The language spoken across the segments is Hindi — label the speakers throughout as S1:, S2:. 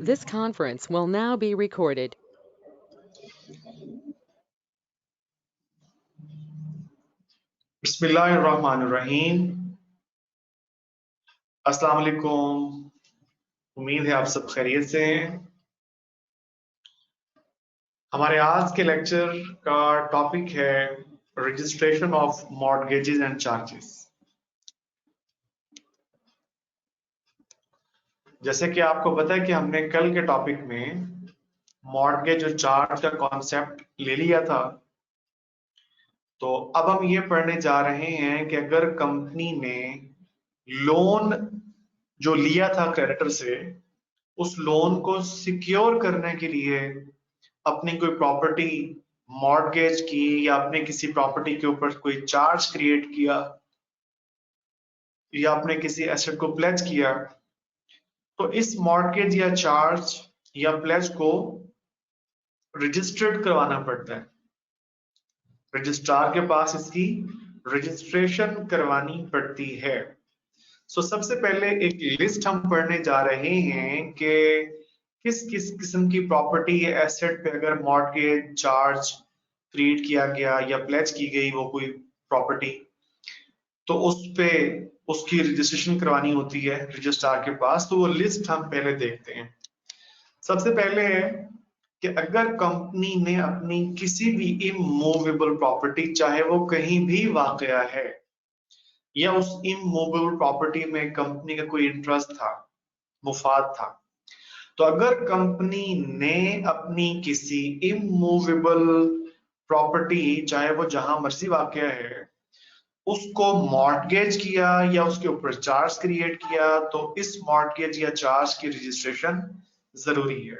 S1: This conference will now be recorded.
S2: बिस्मिल्लाहिर्रहमानिर्रहीम। अस्सलाम वालेकुम। उम्मीद है आप सब खैरियत से हैं। हमारे आज के लेक्चर का टॉपिक है registration of mortgages and charges. जैसे कि आपको पता है कि हमने कल के टॉपिक में मॉर्गेज और चार्ज का कॉन्सेप्ट ले लिया था, तो अब हम ये पढ़ने जा रहे हैं कि अगर कंपनी ने लोन जो लिया था क्रेडिटर से, उस लोन को सिक्योर करने के लिए अपनी कोई प्रॉपर्टी मॉर्गेज की या अपने किसी प्रॉपर्टी के ऊपर कोई चार्ज क्रिएट किया या अपने किसी एसेट को प्लेज किया, तो इस मॉर्गेज या चार्ज या प्लेज को रजिस्टर्ड करवाना पड़ता है। रजिस्ट्रार के पास इसकी रजिस्ट्रेशन करवानी पड़ती है। सबसे पहले एक लिस्ट हम पढ़ने जा रहे हैं कि किस किस किस्म की प्रॉपर्टी या एसेट पे अगर मॉर्गेज चार्ज क्रिएट किया गया या प्लेज की गई वो कोई प्रॉपर्टी, तो उस पे उसकी रजिस्ट्रेशन करवानी होती है रजिस्ट्रार के पास। तो वो लिस्ट हम पहले देखते हैं। सबसे पहले है कि अगर कंपनी ने अपनी किसी भी इमूवेबल प्रॉपर्टी, चाहे वो कहीं भी वाकया है या उस इमूवेबल प्रॉपर्टी में कंपनी का कोई इंटरेस्ट था, मुफाद था, तो अगर कंपनी ने अपनी किसी इमूवेबल प्रॉपर्टी, चाहे वो जहां मर्जी वाकया है, उसको मॉर्गेज किया या उसके ऊपर चार्ज क्रिएट किया, तो इस मॉर्गेज या चार्ज की रजिस्ट्रेशन जरूरी है।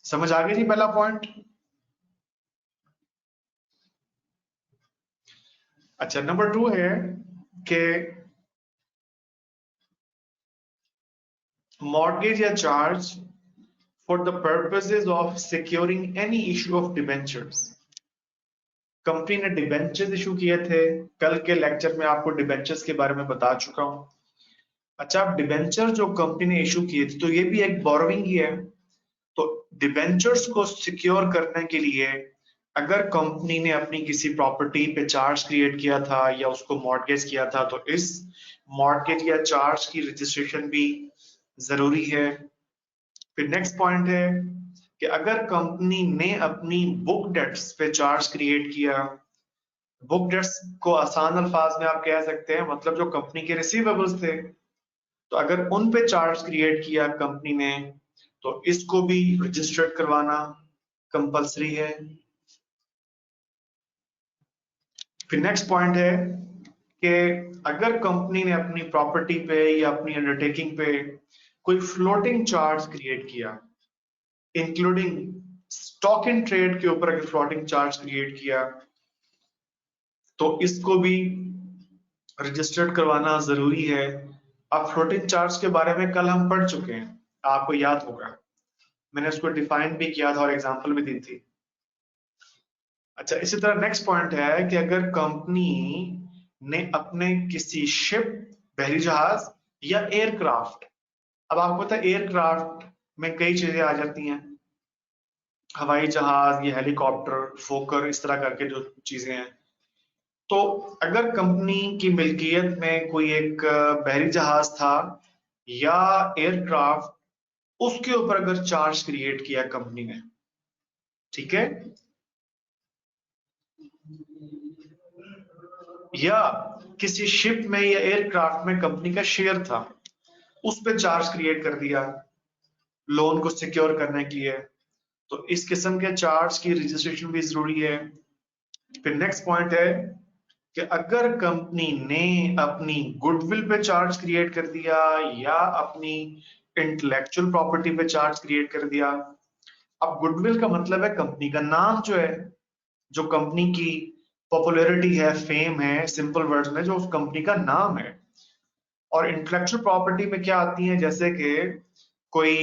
S2: समझ आ गई जी पहला पॉइंट? अच्छा, नंबर 2 है कि मॉर्गेज या charge for the purposes of securing any issue of debentures. Company ने डिबेंचर्स इशू किए थे, कल के लेक्चर में आपको डिबेंचर्स के बारे में बता चुका हूं। अच्छा, अब डिबेंचर जो कंपनी ने इशू किए थे, तो ये भी एक बोरोइंग ही है। तो डिबेंचर्स को सिक्योर करने के लिए अगर कंपनी ने अपनी किसी प्रॉपर्टी पे चार्ज क्रिएट किया था या उसको मॉर्गेज किया था, तो इस मॉर्गेज या चार्ज की रजिस्ट्रेशन भी जरूरी है। फिर नेक्स्ट पॉइंट है कि अगर कंपनी ने अपनी बुक डेट्स पे चार्ज क्रिएट किया, बुक डेट्स को आसान अल्फाज में आप कह सकते हैं, मतलब जो कंपनी के रिसीवेबल्स थे, तो अगर उन पे चार्ज क्रिएट किया कंपनी ने, तो इसको भी रजिस्टर्ड करवाना कंपलसरी है। फिर नेक्स्ट पॉइंट है कि अगर कंपनी ने अपनी प्रॉपर्टी पे या अपनी अंडरटेकिंग पे कोई फ्लोटिंग चार्ज क्रिएट किया, इंक्लूडिंग स्टॉक इन ट्रेड के ऊपर अगर फ्लोटिंग चार्ज क्रिएट किया, तो इसको भी रजिस्टर्ड करवाना जरूरी है। अब फ्लोटिंग चार्ज के बारे में कल हम पढ़ चुके हैं, आपको याद होगा, मैंने उसको डिफाइन भी किया था और एग्जांपल भी दी थी। अच्छा, इसी तरह नेक्स्ट पॉइंट है कि अगर कंपनी ने अपने किसी शिप, बहरी जहाज या एयरक्राफ्ट, अब आपको पता है एयरक्राफ्ट में कई चीजें आ जाती हैं, हवाई जहाज या हेलीकॉप्टर, फोकर, इस तरह करके जो चीजें हैं, तो अगर कंपनी की मिल्कियत में कोई एक बहरी जहाज था या एयरक्राफ्ट, उसके ऊपर अगर चार्ज क्रिएट किया कंपनी ने, ठीक है, या किसी शिप में या एयरक्राफ्ट में कंपनी का शेयर था, उस पर चार्ज क्रिएट कर दिया लोन को सिक्योर करने के लिए, तो इस किस्म के चार्ज की रजिस्ट्रेशन भी जरूरी है। फिर नेक्स्ट पॉइंट है कि अगर कंपनी ने अपनी गुडविल पे चार्ज क्रिएट कर दिया या अपनी इंटेलेक्चुअल प्रॉपर्टी पे चार्ज क्रिएट कर दिया। अब गुडविल का मतलब है कंपनी का नाम, जो है, जो कंपनी की पॉपुलैरिटी है, फेम है, सिंपल वर्ड्स में जो उस कंपनी का नाम है। और इंटेलेक्चुअल प्रॉपर्टी में क्या आती है, जैसे कि कोई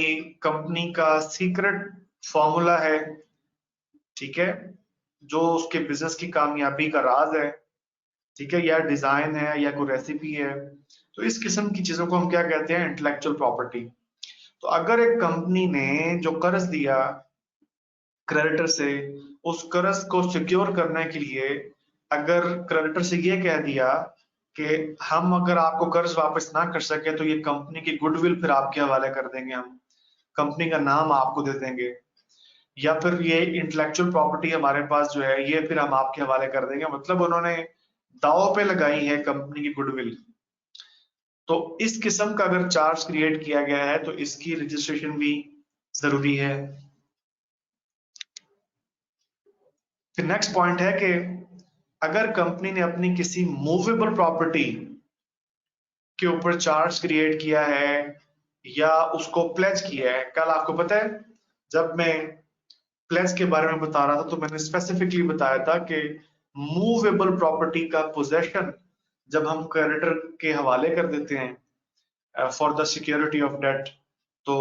S2: कंपनी का सीक्रेट फॉर्मूला है, ठीक है, जो उसके बिजनेस की कामयाबी का राज है, ठीक है, या डिजाइन है या कोई रेसिपी है। तो इस किस्म की चीजों को हम क्या कहते हैं, इंटेलेक्चुअल प्रॉपर्टी। तो अगर एक कंपनी ने जो कर्ज दिया क्रेडिटर से, उस कर्ज को सिक्योर करने के लिए अगर क्रेडिटर से ये कह दिया कि हम अगर आपको कर्ज वापस ना कर सके तो ये कंपनी की गुडविल फिर आपके हवाले कर देंगे, हम कंपनी का नाम आपको दे देंगे, या फिर ये इंटेलेक्चुअल प्रॉपर्टी हमारे पास जो है ये फिर हम आपके हवाले कर देंगे, मतलब उन्होंने दांव पे लगाई है कंपनी की गुडविल। तो इस किस्म का अगर चार्ज क्रिएट किया गया है तो इसकी रजिस्ट्रेशन भी जरूरी है। फिर नेक्स्ट पॉइंट है कि अगर कंपनी ने अपनी किसी मूवेबल प्रॉपर्टी के ऊपर चार्ज क्रिएट किया है या उसको प्लेज किया है। कल आपको पता है जब मैं प्लेज के बारे में बता रहा था तो मैंने स्पेसिफिकली बताया था कि मूवेबल प्रॉपर्टी का पोजेशन जब हम क्रेडिटर के हवाले कर देते हैं for the security of debt, तो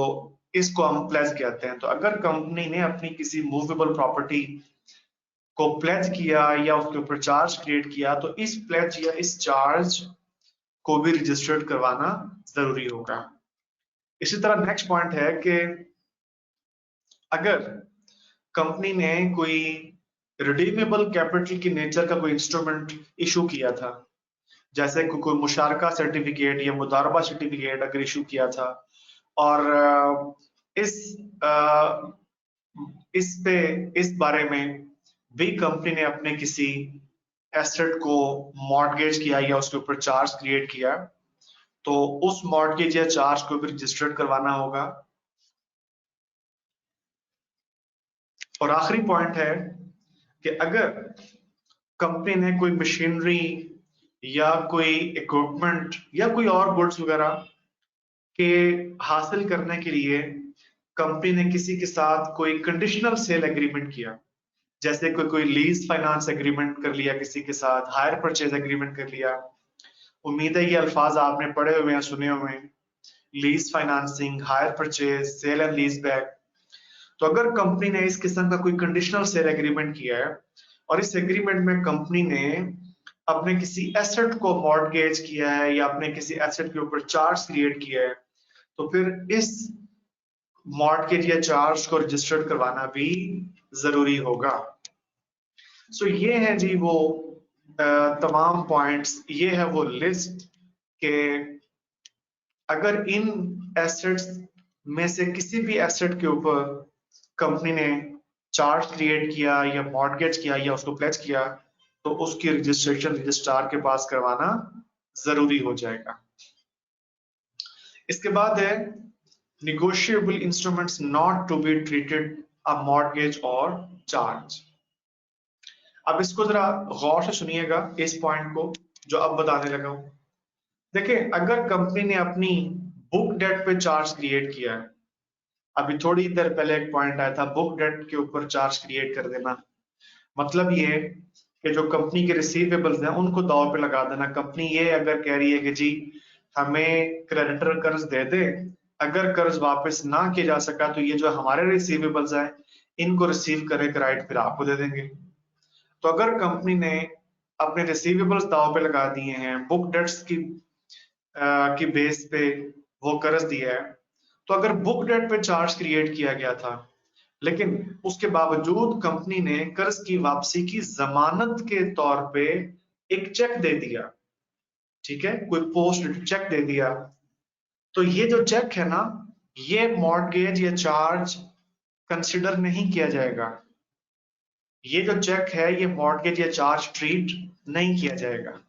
S2: इसको हम प्लेज कहते हैं। तो अगर कंपनी ने अपनी किसी मूवेबल प्रॉपर्टी को प्लेज किया या उसके ऊपर चार्ज क्रिएट किया तो इस प्लेज या इस चार्ज को भी रजिस्टर्ड करवाना जरूरी होगा। इसी तरह नेक्स्ट पॉइंट है कि अगर कंपनी ने कोई रिडीमेबल कैपिटल की नेचर का कोई इंस्ट्रूमेंट इशू किया था, जैसे कोई मुशारका सर्टिफिकेट या मुदारबा सर्टिफिकेट अगर इशू किया था, और इस इस बारे में भी कंपनी ने अपने किसी एसेट को मॉर्गेज किया या उसके ऊपर चार्ज क्रिएट किया, तो उस मॉर्गेज या चार्ज को भी रजिस्टर्ड करवाना होगा। और आखिरी पॉइंट है कि अगर कंपनी ने कोई मशीनरी या कोई इक्विपमेंट या कोई और गुड्स वगैरह के हासिल करने के लिए कंपनी ने किसी के साथ कोई कंडीशनल सेल एग्रीमेंट किया, जैसे कोई लीज फाइनेंस एग्रीमेंट कर लिया किसी के साथ, हायर परचेज एग्रीमेंट कर लिया। उम्मीद है ये अल्फाज आपने पढ़े हुए हैं, सुने हुए हैं, lease financing, hire purchase, sale and lease back. तो अगर कंपनी ने इस किस्म का कोई कंडीशनल सेल एग्रीमेंट किया है और इस एग्रीमेंट में कंपनी ने अपने किसी एसेट को मॉर्गेज किया है या अपने किसी एसेट के ऊपर चार्ज क्रिएट किया है, तो फिर इस मॉर्गेज या चार्ज को रजिस्टर्ड करवाना भी जरूरी होगा। सो ये है जी वो तमाम पॉइंट्स, ये है वो लिस्ट के अगर इन एसेट्स में से किसी भी एसेट के ऊपर कंपनी ने चार्ज क्रिएट किया या मॉर्गेज किया या उसको प्लेज किया तो उसकी रजिस्ट्रेशन रजिस्ट्रार के पास करवाना जरूरी हो जाएगा। इसके बाद है negotiable instruments not to be treated a mortgage or charge। अब इसको जरा गौर से सुनिएगा इस पॉइंट को जो अब बताने लगा हूं। देखिए अगर कंपनी ने अपनी बुक डेट पे चार्ज क्रिएट किया है, अभी थोड़ी देर पहले एक पॉइंट आया था बुक डेट के ऊपर चार्ज क्रिएट कर देना, मतलब ये कि जो कंपनी के रिसीवेबल्स हैं उनको दाव पे लगा देना। कंपनी ये अगर कह रही है कि जी हमें क्रेडिटर कर्ज दे दे, अगर कर्ज वापस ना किया जा सका तो ये जो हमारे रिसीवेबल्स हैं इनको रिसीव करने का राइट फिर आपको दे देंगे। तो अगर कंपनी ने अपने रिसीवेबल्स दाव पे लगा दिए हैं, बुक डेट्स की बेस पे वो कर्ज दिया है, तो अगर बुक डेट पे चार्ज क्रिएट किया गया था लेकिन उसके बावजूद कंपनी ने कर्ज की वापसी की जमानत के तौर पे एक चेक दे दिया, ठीक है, कोई पोस्ट चेक दे दिया, तो ये जो चेक है ना ये मॉर्गेज या चार्ज कंसिडर नहीं किया जाएगा। ये जो चेक है ये मॉर्गेज या चार्ज ट्रीट नहीं किया जाएगा।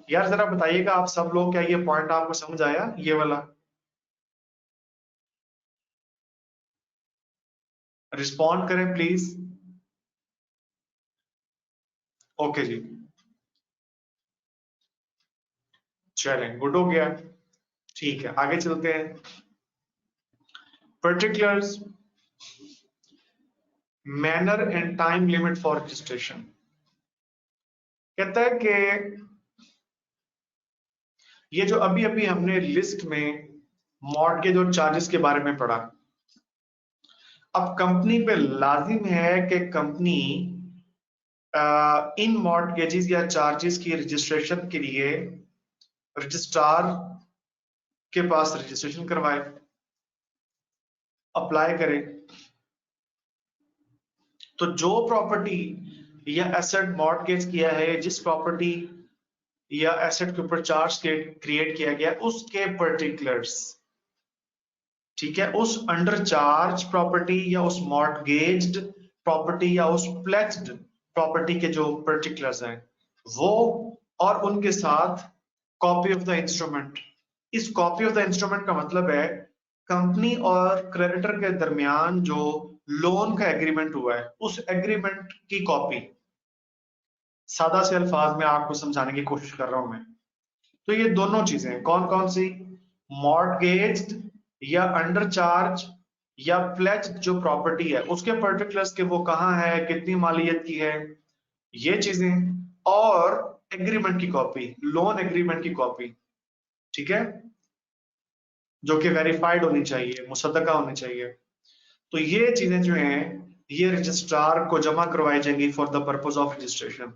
S2: यार जरा बताइएगा आप सब लोग, क्या ये पॉइंट आपको समझ आया ये वाला? रिस्पॉन्ड करें प्लीज। ओके जी, चलें, गुड हो गया, ठीक है आगे चलते हैं। Particulars, manner and time limit for registration. कहता है कि ये जो अभी अभी हमने लिस्ट में मॉर्गेज और चार्जेस के बारे में पढ़ा, अब कंपनी पे लाजिम है कि कंपनी इन मॉर्टगेजेस या चार्जेस की रजिस्ट्रेशन के लिए रजिस्ट्रार के पास रजिस्ट्रेशन करवाए, अप्लाई करे। तो जो प्रॉपर्टी या एसेट मॉर्टगेज किया है, जिस प्रॉपर्टी या एसेट के ऊपर चार्ज क्रिएट किया गया, उसके पर्टिकुलर्स, ठीक है, उस अंडर चार्ज प्रॉपर्टी या उस मॉर्टगेज्ड प्रॉपर्टी या उस प्लेज्ड प्रॉपर्टी के जो पर्टिकुलर्स हैं वो, और उनके साथ कॉपी ऑफ द इंस्ट्रूमेंट। इस कॉपी ऑफ द इंस्ट्रूमेंट का मतलब है कंपनी और क्रेडिटर के दरमियान जो लोन का एग्रीमेंट हुआ है, उस एग्रीमेंट की कॉपी। सादा से अल्फाज में आपको समझाने की कोशिश कर रहा हूं मैं। तो ये दोनों चीजें कौन कौन सी, मॉर्टगेज्ड या अंडर चार्ज या प्लेज जो प्रॉपर्टी है उसके पर्टिकुलर्स के वो कहाँ है, कितनी मालियत की है, ये चीजें, और एग्रीमेंट की कॉपी, लोन एग्रीमेंट की कॉपी, ठीक है, जो कि वेरीफाइड होनी चाहिए, मुसद्दका होनी चाहिए। तो ये चीजें जो हैं ये रजिस्ट्रार को जमा करवाई जाएंगी for the purpose of registration.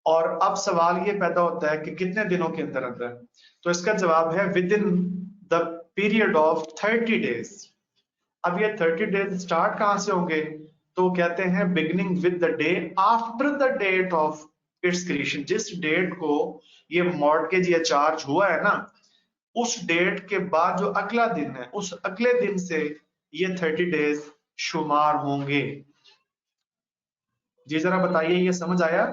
S2: और अब सवाल ये पैदा होता है कि कितने दिनों के अंदर अंदर, तो इसका जवाब है with in the period of 30 days. अब ये 30 डेज स्टार्ट कहां से होंगे, तो कहते हैं beginning with the day after the date of its creation. जिस डेट को ये मॉर्टगेज या चार्ज हुआ है ना, उस डेट के बाद जो अगला दिन है, उस अगले दिन से ये 30 डेज शुमार होंगे। जी जरा बताइए, ये समझ आया?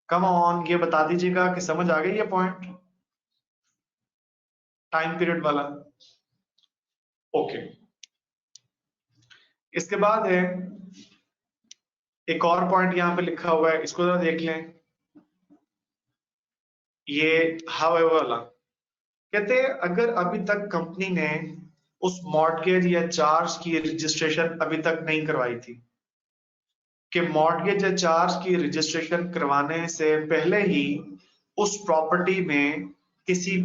S2: कम ऑन, ये बता दीजिएगा कि समझ आ गई ये पॉइंट, टाइम पीरियड वाला। ओके, इसके बाद है एक और पॉइंट यहां पे लिखा हुआ है, इसको जरा देख लें। ये हाउएवर वाला कहते हैं अगर अभी तक कंपनी ने उस मॉर्टगेज या चार्ज की रजिस्ट्रेशन अभी तक नहीं करवाई थी, कि मॉर्टगेज या चार्ज की रजिस्ट्रेशन करवाने से पहले ही उस प्रॉपर्टी में किसी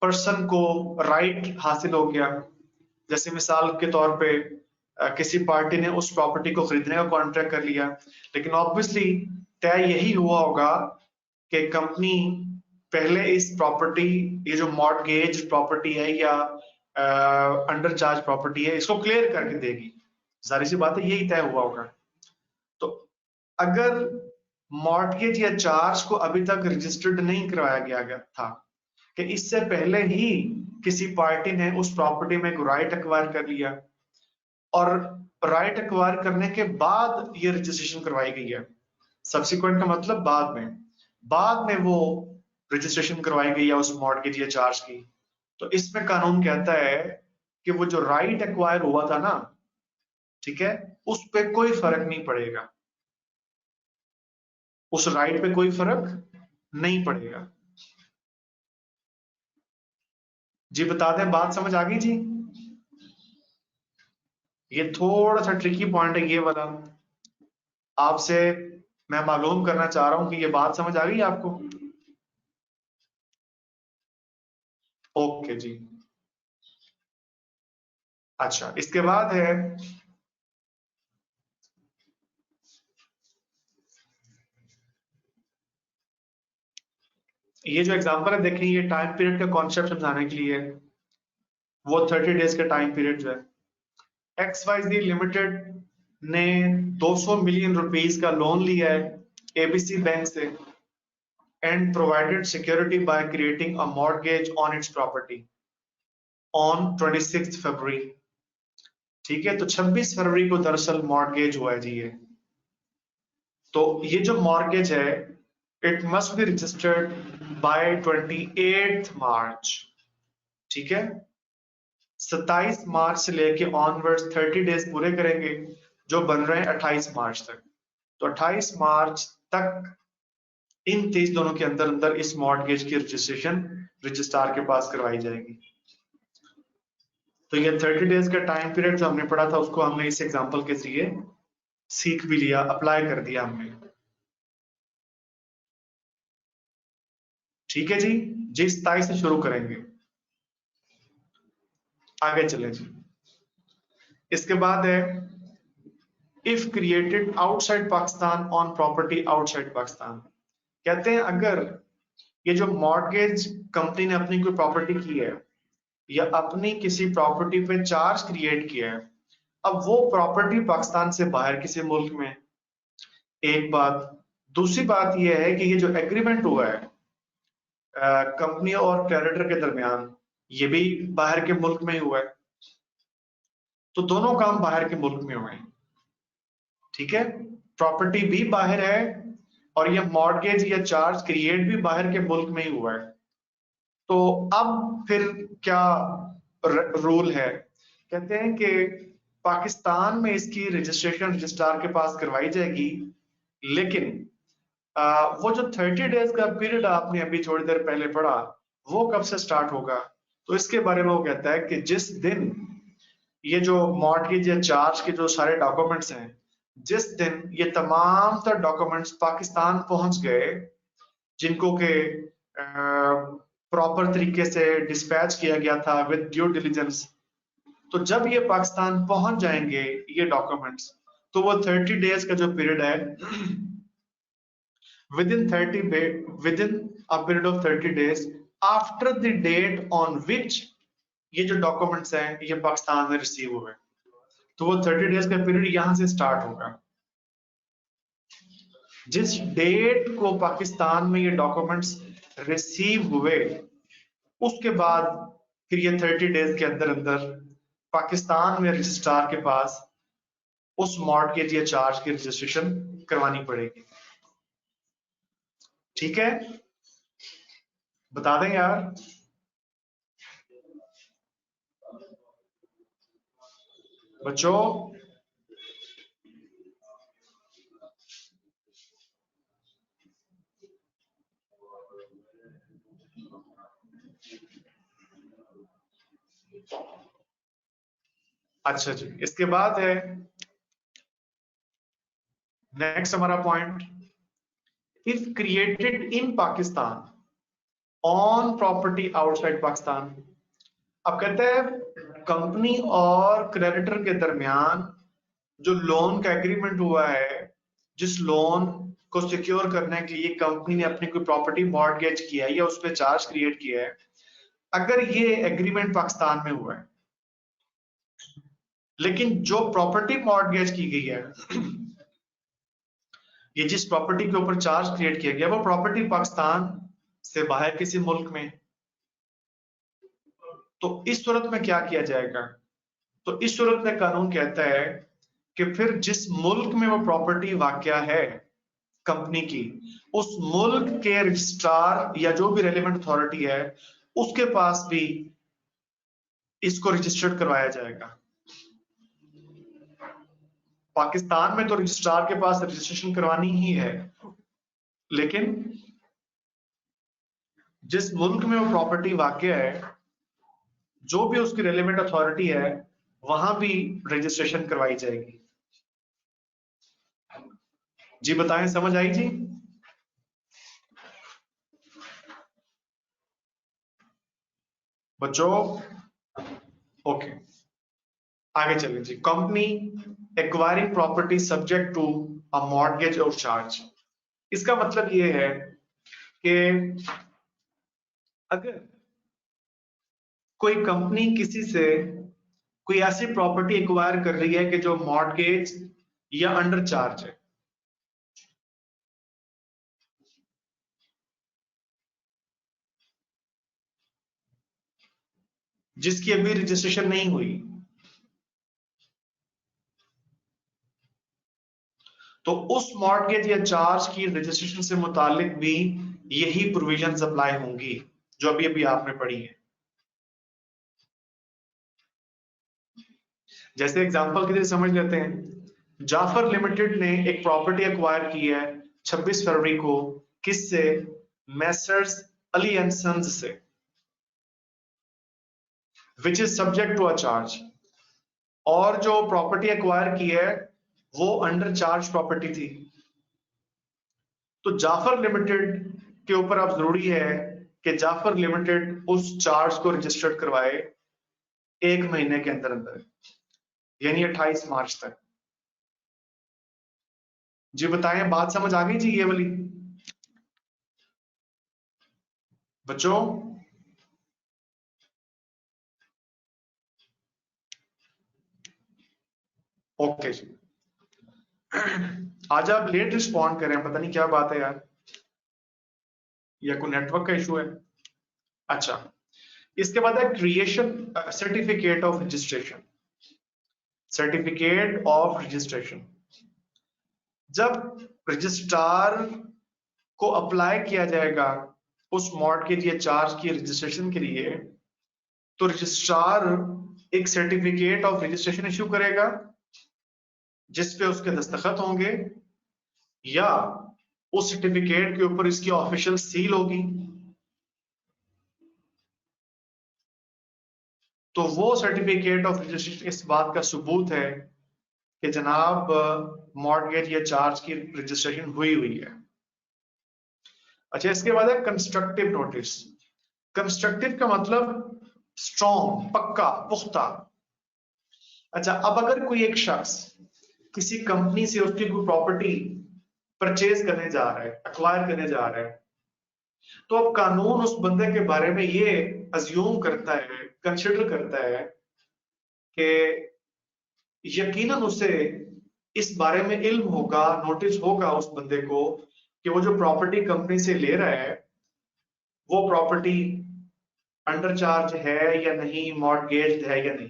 S2: पर्सन को राइट हासिल हो गया, जैसे मिसाल के तौर पे किसी पार्टी ने उस प्रॉपर्टी को खरीदने का कॉन्ट्रैक्ट कर लिया, लेकिन ऑब्वियसली तय यही हुआ होगा कि कंपनी पहले इस प्रॉपर्टी, ये जो मॉर्टगेज प्रॉपर्टी है या अंडर चार्ज प्रॉपर्टी है, इसको क्लियर करके देगी। जाहिर सी बात है यही तय हुआ होगा। तो अगर मॉर्टगेज या चार्ज को अभी तक रजिस्टर्ड नहीं करवाया गया था, कि इससे पहले ही किसी पार्टी ने उस प्रॉपर्टी में एक राइट एक्वायर कर लिया, और राइट एक्वायर करने के बाद ये रजिस्ट्रेशन करवाई गई है, सब्सिक्वेंट का मतलब बाद में वो रजिस्ट्रेशन करवाई गई है उस मॉर्टगेज या चार्ज की, तो इसमें कानून कहता है कि वो जो राइट एक्वायर हुआ था ना, ठीक है, उस पे कोई फर्क नहीं पड़ेगा, उस राइट पे कोई फर्क नहीं पड़ेगा। जी बता दें, बात समझ आ गई जी? ये थोड़ा सा ट्रिकी पॉइंट है ये वाला, आपसे मैं मालूम करना चाह रहा हूं कि ये बात समझ आ गई आपको? ओके जी। अच्छा, इसके बाद है ये जो एग्जांपल है, देखें ये टाइम पीरियड का कॉन्सेप्ट समझाने के लिए है। वो 30 डेज का टाइम पीरियड जो है, एक्स वाई जी लिमिटेड ने 200 मिलियन रुपीस का लोन लिया है एबीसी बैंक से, and provided security by creating a mortgage on it's property on 26 फरवरी। ठीक है, तो 26 फरवरी को दरअसल मॉर्टगेज हुआ है जी ये। तो ये जो मॉर्गेज है, it must be registered bye 28 मार्च। ठीक है, 27 मार्च से लेके ऑनवर्ड्स 30 डेज पूरे करेंगे, जो बन रहे हैं 28 मार्च तक। तो 28 मार्च तक इन 23 दिनों के अंदर अंदर इस मॉर्गेज की रजिस्ट्रेशन रजिस्ट्रार के पास करवाई जाएगी। तो ये 30 डेज का टाइम पीरियड जो हमने पढ़ा था, उसको हमने इस एग्जांपल के जरिए सीख भी लिया, अप्लाई कर दिया हमने। ठीक है जी, जी 27 से शुरू करेंगे, आगे चले जी। इसके बाद है if created outside Pakistan on property outside Pakistan. कहते हैं अगर ये जो मॉर्गेज कंपनी ने अपनी कोई प्रॉपर्टी की है या अपनी किसी प्रॉपर्टी पे चार्ज क्रिएट किया है, अब वो प्रॉपर्टी पाकिस्तान से बाहर किसी मुल्क में, एक बात। दूसरी बात यह है कि ये जो एग्रीमेंट हुआ है कंपनी और क्रेडिटर के दरमियान, ये भी बाहर के मुल्क में ही हुआ है, तो दोनों काम बाहर के मुल्क में हुए हैं। ठीक है, प्रॉपर्टी भी बाहर है और ये मॉर्गेज या चार्ज क्रिएट भी बाहर के मुल्क में ही हुआ है। तो अब फिर क्या रूल है? कहते हैं कि पाकिस्तान में इसकी रजिस्ट्रेशन रजिस्ट्रार के पास करवाई जाएगी, लेकिन वो जो 30 डेज का पीरियड आपने अभी थोड़ी देर पहले पढ़ा, वो कब से स्टार्ट होगा? तो इसके बारे में वो कहता है कि जिस दिन ये जो मॉर्गेज या चार्ज के जो सारे डॉक्यूमेंट्स हैं, जिस दिन ये तमाम तर डॉक्यूमेंट्स पाकिस्तान पहुंच गए, जिनको के प्रॉपर तरीके से डिस्पैच किया गया था विद ड्यू डिलिजेंस, तो जब ये पाकिस्तान पहुंच जाएंगे ये डॉक्यूमेंट्स, तो वो 30 डेज का जो पीरियड है, within a period of 30 days after the date on which ये जो डॉक्यूमेंट्स हैं ये पाकिस्तान में रिसीव हुए, तो वो 30 डेज का पीरियड यहां से स्टार्ट होगा। जिस डेट को पाकिस्तान में ये डॉक्यूमेंट्स रिसीव हुए, उसके बाद फिर ये 30 डेज के अंदर अंदर पाकिस्तान में रजिस्ट्रार के पास उस मॉर्गेज या चार्ज की रजिस्ट्रेशन करवानी पड़ेगी। ठीक है, बता दें यार। बच्चों अच्छा जी, इसके बाद है नेक्स्ट हमारा point, if created in Pakistan on property outside Pakistan. अब कहते हैं कंपनी और क्रेडिटर के दरमियान जो लोन का एग्रीमेंट हुआ है, जिस लोन को सिक्योर करने के लिए कंपनी ने अपनी कोई प्रॉपर्टी मॉर्गेज किया है या उस पर चार्ज क्रिएट किया है, अगर ये एग्रीमेंट पाकिस्तान में हुआ है, लेकिन जो प्रॉपर्टी मॉर्गेज की गई है, ये जिस प्रॉपर्टी के ऊपर चार्ज क्रिएट किया गया, वो प्रॉपर्टी पाकिस्तान से बाहर किसी मुल्क में, तो इस सूरत में क्या किया जाएगा? तो इस सूरत में कानून कहता है कि फिर जिस मुल्क में वो प्रॉपर्टी वाकया है कंपनी की, उस मुल्क के रजिस्ट्रार या जो भी रेलेवेंट अथॉरिटी है, उसके पास भी इसको रजिस्टर्ड करवाया जाएगा। पाकिस्तान में तो रजिस्ट्रार के पास रजिस्ट्रेशन करवानी ही है, लेकिन जिस मुल्क में वो प्रॉपर्टी वाकया है, जो भी उसकी रेलेवेंट अथॉरिटी है, वहां भी रजिस्ट्रेशन करवाई जाएगी। जी बताएं, समझ आई जी? बच्चों ओके, आगे चलें जी। Company acquiring property subject to a mortgage और चार्ज। इसका मतलब ये है कि अगर कोई कंपनी किसी से कोई ऐसी प्रॉपर्टी एक्वायर कर रही है कि जो मॉर्गेज या अंडर चार्ज है, जिसकी अभी रजिस्ट्रेशन नहीं हुई, तो उस मॉर्गेज या चार्ज की रजिस्ट्रेशन से मुतालिक भी यही प्रोविजंस अप्लाई होंगी जो अभी अभी आपने पढ़ी है। जैसे एग्जांपल के लिए समझ लेते हैं, जाफर लिमिटेड ने एक प्रॉपर्टी एक्वायर की है 26 फरवरी को, किससे? मैसर्स अली एंड सन्स से, which is subject to a charge. और जो प्रॉपर्टी एक्वायर की है वो अंडर चार्ज प्रॉपर्टी थी, तो जाफर लिमिटेड के ऊपर अब जरूरी है कि जाफर लिमिटेड उस चार्ज को रजिस्टर्ड करवाए 1 महीने के अंदर अंदर, यानी 28 मार्च तक। जी बताएं, बात समझ आ गई जी ये वाली बच्चों? ओके जी। आज आप लेट रिस्पॉन्ड कर रहे हैं, पता नहीं क्या बात है यार, या कोई नेटवर्क का इशू है। अच्छा, इसके बाद है creation certificate of registration. Certificate of registration, जब रजिस्ट्रार को अप्लाई किया जाएगा उस मॉर्टगेज या चार्ज की रजिस्ट्रेशन के लिए, तो रजिस्ट्रार एक सर्टिफिकेट ऑफ रजिस्ट्रेशन इशू करेगा जिस पे उसके दस्तखत होंगे, या उस सर्टिफिकेट के ऊपर इसकी ऑफिशियल सील होगी। तो वो सर्टिफिकेट ऑफ रजिस्ट्रेशन इस बात का सबूत है कि जनाब मॉर्टगेज या चार्ज की रजिस्ट्रेशन हुई हुई है। अच्छा, इसके बाद है कंस्ट्रक्टिव नोटिस। कंस्ट्रक्टिव का मतलब स्ट्रॉन्ग, पक्का, पुख्ता। अच्छा, अब अगर कोई एक शख्स किसी कंपनी से उसकी कोई प्रॉपर्टी परचेज करने जा रहा है, एक्वायर करने जा रहा है, तो अब कानून उस बंदे के बारे में ये अज्यूम करता है, कंसिडर करता है कि यकीनन उसे इस बारे में इल्म होगा, नोटिस होगा उस बंदे को कि वो जो प्रॉपर्टी कंपनी से ले रहा है वो प्रॉपर्टी अंडर चार्ज है या नहीं, मॉर्टगेज्ड है या नहीं।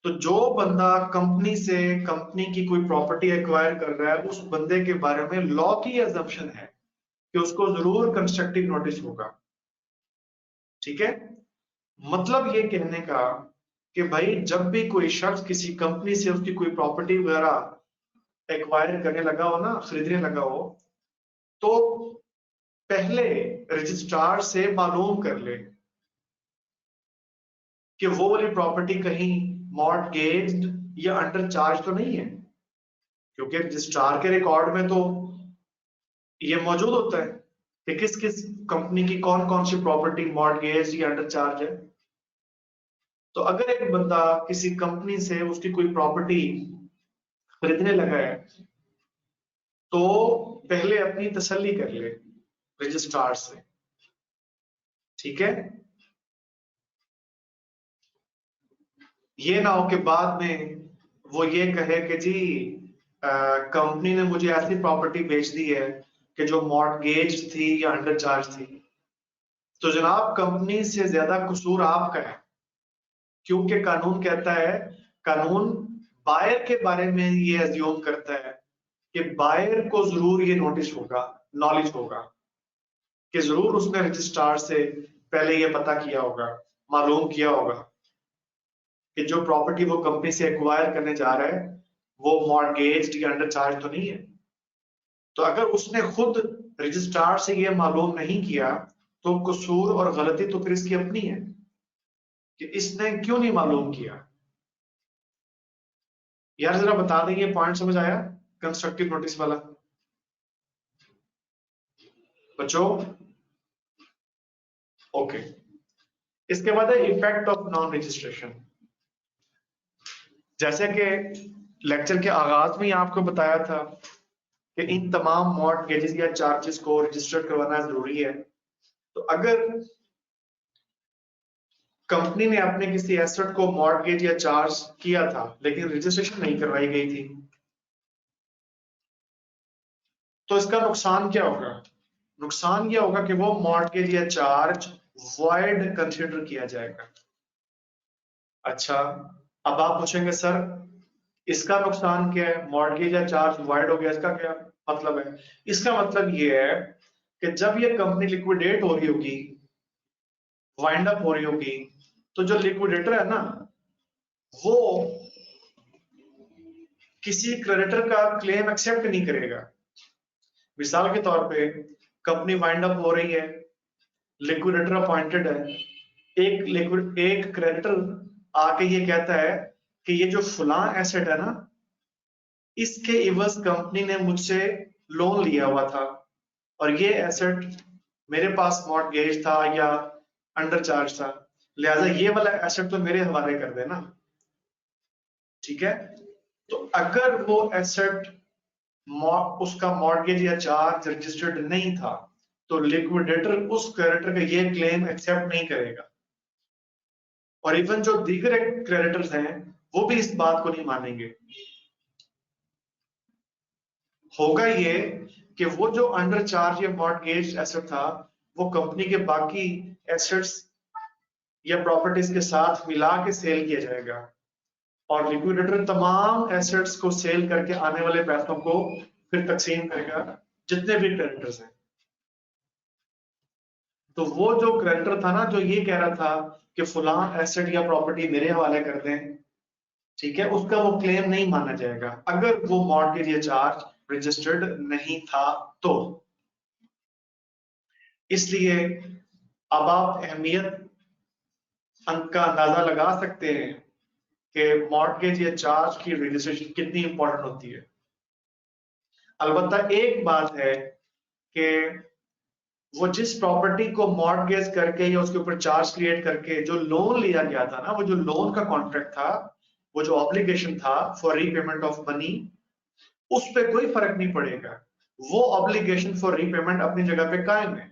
S2: तो जो बंदा कंपनी से कंपनी की कोई प्रॉपर्टी एक्वायर कर रहा है, उस बंदे के बारे में लॉ की अजम्पशन है कि उसको जरूर कंस्ट्रक्टिव नोटिस होगा। ठीक है, मतलब ये कहने का कि भाई जब भी कोई शख्स किसी कंपनी से उसकी कोई प्रॉपर्टी वगैरह एक्वायर करने लगा हो ना, खरीदने लगा हो, तो पहले रजिस्ट्रार से मालूम कर ले कि वो वाली प्रॉपर्टी कहीं मॉर्टगेज्ड या अंडर चार्ज तो नहीं है, क्योंकि रजिस्ट्रार के रिकॉर्ड में तो ये मौजूद होता है कि किस किस कंपनी की कौन कौन सी प्रॉपर्टी मॉर्टगेज या अंडर चार्ज है। तो अगर एक बंदा किसी कंपनी से उसकी कोई प्रॉपर्टी खरीदने लगा है, तो पहले अपनी तसल्ली कर ले रजिस्ट्रार से। ठीक है, ये ना हो कि बाद में वो ये कहे कि जी कंपनी ने मुझे ऐसी प्रॉपर्टी बेच दी है कि जो मॉर्टगेज थी या अंडर चार्ज थी। तो जनाब कंपनी से ज्यादा कसूर आपका है, क्योंकि कानून कहता है, कानून बायर के बारे में ये अज्यूम करता है कि बायर को जरूर ये नोटिस होगा, नॉलेज होगा कि जरूर उसने रजिस्ट्रार से पहले ये पता किया होगा, मालूम किया होगा कि जो प्रॉपर्टी वो कंपनी से एक्वायर करने जा रहा है वो मॉर्टगेज्ड या अंडर चार्ज तो नहीं है। तो अगर उसने खुद रजिस्ट्रार से ये मालूम नहीं किया, तो कसूर और गलती तो फिर इसकी अपनी है कि इसने क्यों नहीं मालूम किया। यार जरा बता दें, ये पॉइंट समझ आया कंस्ट्रक्टिव नोटिस वाला बच्चों? ओके, इसके बाद है इफेक्ट ऑफ नॉन रजिस्ट्रेशन। जैसे कि लेक्चर के आगाज में ही आपको बताया था कि इन तमाम मॉर्टगेजेस या चार्जेस को रजिस्टर करवाना जरूरी है। तो अगर कंपनी ने अपने किसी एसेट को मॉर्टगेज या चार्ज किया था लेकिन रजिस्ट्रेशन नहीं करवाई गई थी, तो इसका नुकसान क्या होगा? नुकसान यह होगा कि वो मॉर्टगेज या चार्ज वॉइड कंसिडर किया जाएगा। अच्छा, अब आप पूछेंगे सर इसका नुकसान क्या है, मॉर्टगेज या चार्ज वॉइड हो गया, इसका क्या मतलब है? इसका मतलब ये है कि जब ये कंपनी लिक्विडेट हो रही होगी, वाइंड अप हो रही होगी, तो जो लिक्विडेटर है ना, वो किसी क्रेडिटर का क्लेम एक्सेप्ट नहीं करेगा। मिसाल के तौर पे कंपनी वाइंड अप हो रही है, लिक्विडेटर अपॉइंटेड है, एक क्रेडिटर आके ये कहता है कि ये जो फुला एसेट है ना, इसके इवज कंपनी ने मुझसे लोन लिया हुआ था और ये एसेट मेरे पास मॉर्टगेज था या अंडर चार्ज था, लिहाजा ये वाला एसेट तो मेरे हवाले कर देना। ठीक है, तो अगर वो एसेट उसका मॉर्गेज या चार्ज रजिस्टर्ड नहीं था, तो लिक्विडेटर उस क्रेडिटर का ये क्लेम एक्सेप्ट नहीं करेगा, और इवन जो दीगर क्रेडिटर्स हैं वो भी इस बात को नहीं मानेंगे। होगा ये कि वो जो अंडर चार्ज या मॉर्गेज एसेट था वो कंपनी के बाकी एसेट्स या प्रॉपर्टीज के साथ मिला के सेल किया जाएगा, और लिक्विडेटर तमाम एसेट्स को सेल करके आने वाले पैसों को फिर तकसीम करेगा जितने भी क्रेडिटर्स हैं। तो वो जो क्रेडिटर था ना, जो ये कह रहा था कि फलां एसेट या प्रॉपर्टी मेरे हवाले कर दें, ठीक है, उसका वो क्लेम नहीं माना जाएगा अगर वो मॉर्गेज या चार्ज रजिस्टर्ड नहीं था तो। इसलिए अब आप अहमियत का अंदाजा लगा सकते हैं कि मॉर्गेज या चार्ज की रजिस्ट्रेशन कितनी इंपॉर्टेंट होती है। अलबत्ता एक बात है कि वो जिस प्रॉपर्टी को मॉर्गेज करके या उसके ऊपर चार्ज क्रिएट करके जो लोन लिया गया था ना, वो जो लोन का कॉन्ट्रैक्ट था, वो जो ऑब्लिगेशन था फॉर रीपेमेंट ऑफ मनी, उस पर कोई फर्क नहीं पड़ेगा। वो ऑब्लिगेशन फॉर रीपेमेंट अपनी जगह पे कायम है।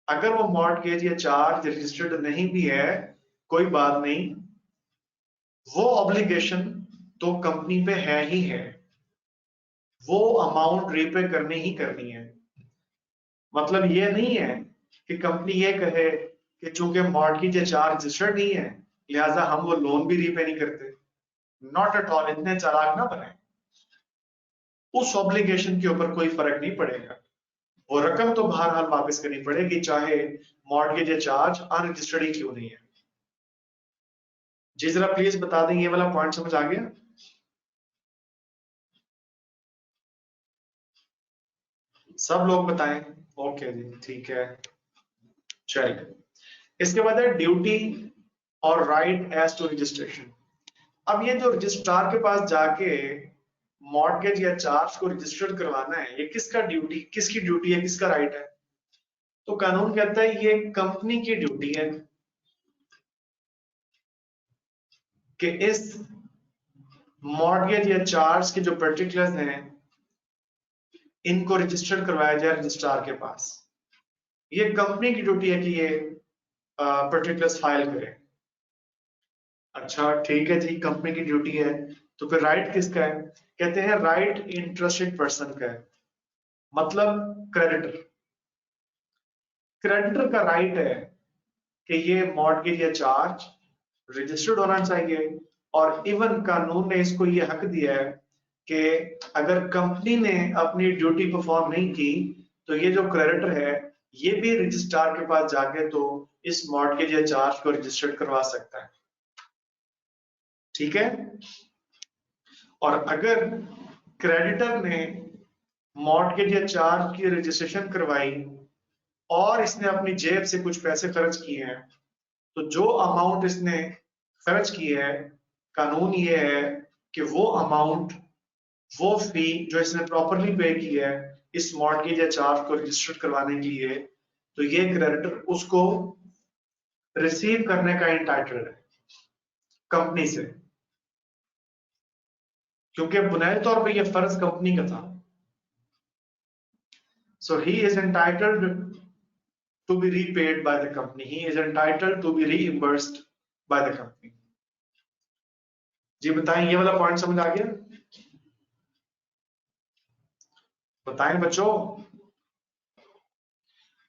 S2: अगर वो मॉर्गेज या चार्ज रजिस्टर्ड नहीं भी है, कोई बात नहीं, वो ऑब्लिगेशन तो कंपनी पे है ही है, वो अमाउंट रीपे करनी ही करनी है। मतलब ये नहीं है कि कंपनी ये कहे कि चूंकि मॉर्गेज या चार्ज रजिस्टर्ड नहीं है लिहाजा हम वो लोन भी रीपे नहीं करते। नॉट एट ऑल, इतने चालाक ना बने। उस ऑब्लिगेशन के ऊपर कोई फर्क नहीं पड़ेगा, वो रकम तो बहरहाल वापस करनी पड़ेगी, चाहे मॉर्गेज या चार्ज अनरजिस्टर्ड ही क्यों नहीं है। जी जरा प्लीज बता दें, ये वाला पॉइंट समझ आ गया? सब लोग बताएं। ओके जी, ठीक है, चलिए। इसके बाद है ड्यूटी और राइट एज टू रजिस्ट्रेशन। अब ये जो रजिस्ट्रार के पास जाके मॉर्गेज या चार्ज को रजिस्टर्ड करवाना है, ये किसका ड्यूटी, किसकी ड्यूटी है, किसका राइट है? तो कानून कहता है ये कंपनी की ड्यूटी है कि इस मॉर्गेज या चार्ज के जो पर्टिकुलर्स हैं इनको रजिस्टर्ड करवाया जाए रजिस्ट्रार के पास। ये कंपनी की ड्यूटी है कि ये पर्टिकुलर्स फाइल करे। अच्छा ठीक है जी, कंपनी की ड्यूटी है, तो फिर राइट किसका है? कहते हैं राइट इंटरेस्टेड पर्सन का है, मतलब क्रेडिटर। क्रेडिटर का राइट है कि ये मॉर्गेज या चार्ज रजिस्टर्ड होना चाहिए, और इवन कानून ने इसको ये हक दिया है कि अगर कंपनी ने अपनी ड्यूटी परफॉर्म नहीं की तो ये जो क्रेडिटर है ये भी रजिस्ट्रार के पास जाके तो इस मॉर्गेज या चार्ज को रजिस्टर्ड करवा सकता है। ठीक है, और अगर क्रेडिटर ने मॉर्गेज या चार्ज की रजिस्ट्रेशन करवाई और इसने अपनी जेब से कुछ पैसे खर्च किए हैं, तो जो अमाउंट इसने खर्च की है, कानून ये है कि वो अमाउंट, वो फी जो इसने प्रॉपरली पे की है इस मॉर्गेज या चार्ज को रजिस्टर करवाने के लिए, तो ये क्रेडिटर उसको रिसीव करने का इंटाइटल्ड है कंपनी से, क्योंकि बुनियादी तौर पे ये फर्ज कंपनी का था। So he is entitled to be repaid by the company, he is entitled to be reimbursed by the company. जी बताएं, ये वाला पॉइंट समझ आ गया? बताएं बच्चों।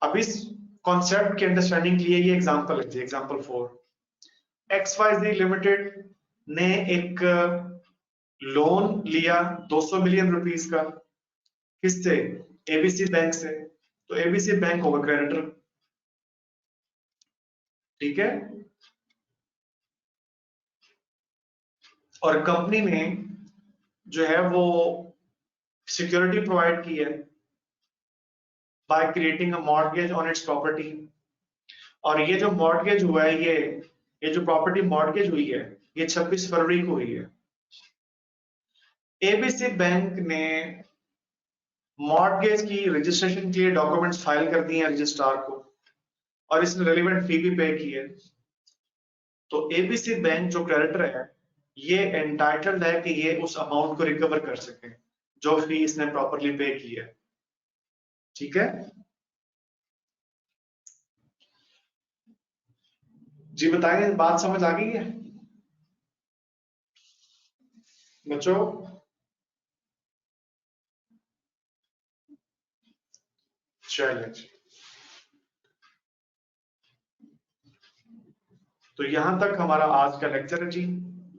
S2: अब इस कॉन्सेप्ट के अंडरस्टैंडिंग के लिए ये एग्जांपल है, एग्जांपल 4। XYZ लिमिटेड ने एक लोन लिया 200 मिलियन रुपीस का, किससे? एबीसी बैंक से। तो एबीसी बैंक होगा क्रेडिटर, ठीक है, और कंपनी ने जो है वो सिक्योरिटी प्रोवाइड की है by creating a mortgage on it's property. और ये जो मॉर्गेज हुआ है, ये जो प्रॉपर्टी मॉर्गेज हुई है ये 26 फरवरी को हुई है। एबीसी बैंक ने मॉर्गेज की रजिस्ट्रेशन के लिए डॉक्यूमेंट्स फाइल कर दिए हैं रजिस्ट्रार को, और इसने रेलिवेंट फी भी पे की है। तो एबीसी बैंक जो क्रेडिटर है ये एंटाइटल्ड है कि ये उस अमाउंट को रिकवर कर सके जो फी इसने प्रॉपरली पे की है। ठीक है जी, बताएं, बात समझ आ गई है बच्चों? चलिए जी, तो यहां तक हमारा आज का लेक्चर है जी।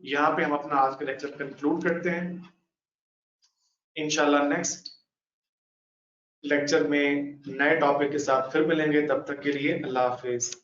S2: यहाँ पे हम अपना आज का लेक्चर कंक्लूड करते हैं। इंशाल्लाह नेक्स्ट लेक्चर में नए टॉपिक के साथ फिर मिलेंगे। तब तक के लिए अल्लाह हाफिज।